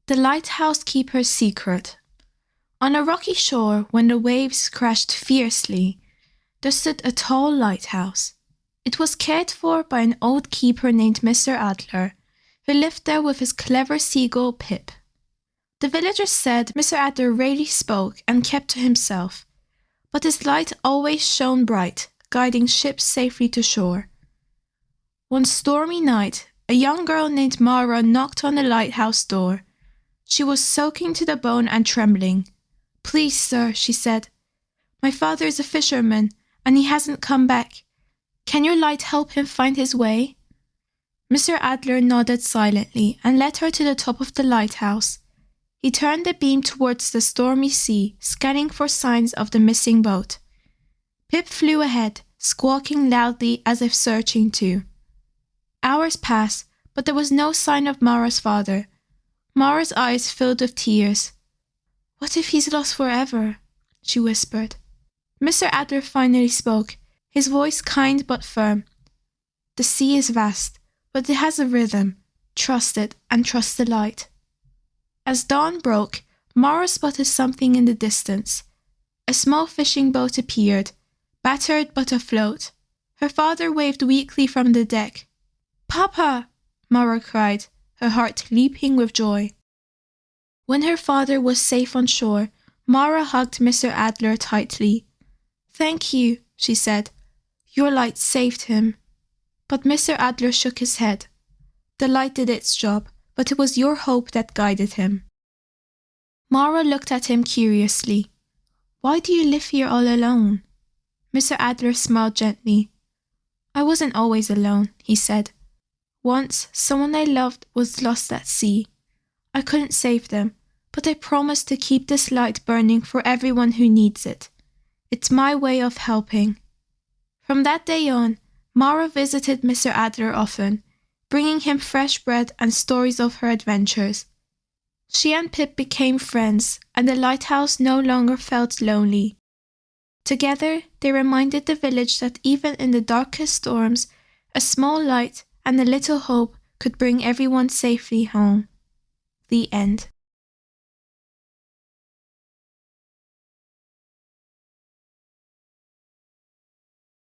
The Lighthouse Keeper's Secret. On a rocky shore, when the waves crashed fiercely, there stood a tall lighthouse. It was cared for by an old keeper named Mr. Adler, who lived there with his clever seagull Pip. The villagers said Mr. Adler rarely spoke and kept to himself, but his light always shone bright, guiding ships safely to shore. One stormy night, a young girl named Mara knocked on the lighthouse door. She was soaking to the bone and trembling. "Please, sir," she said, "my father is a fisherman, and he hasn't come back. Can your light help him find his way?" Mr. Adler nodded silently and led her to the top of the lighthouse. He turned the beam towards the stormy sea, scanning for signs of the missing boat. Pip flew ahead, squawking loudly as if searching too. Hours passed, but there was no sign of Mara's father. Mara's eyes filled with tears. "What if he's lost forever?" she whispered. Mr. Adler finally spoke, his voice kind but firm. "The sea is vast, but it has a rhythm. Trust it, and trust the light." As dawn broke, Mara spotted something in the distance. A small fishing boat appeared, battered but afloat. Her father waved weakly from the deck. "Papa!" Mara cried, her heart leaping with joy. When her father was safe on shore, Mara hugged Mr. Adler tightly. "Thank you," she said. "Your light saved him." But Mr. Adler shook his head. "The light did its job, but it was your hope that guided him." Mara looked at him curiously. "Why do you live here all alone?" Mr. Adler smiled gently. "I wasn't always alone," he said. "Once, someone I loved was lost at sea. I couldn't save them, but I promised to keep this light burning for everyone who needs it. It's my way of helping." From that day on, Mara visited Mr. Adler often, bringing him fresh bread and stories of her adventures. She and Pip became friends, and the lighthouse no longer felt lonely. Together, they reminded the village that even in the darkest storms, a small light and a little hope could bring everyone safely home. The end.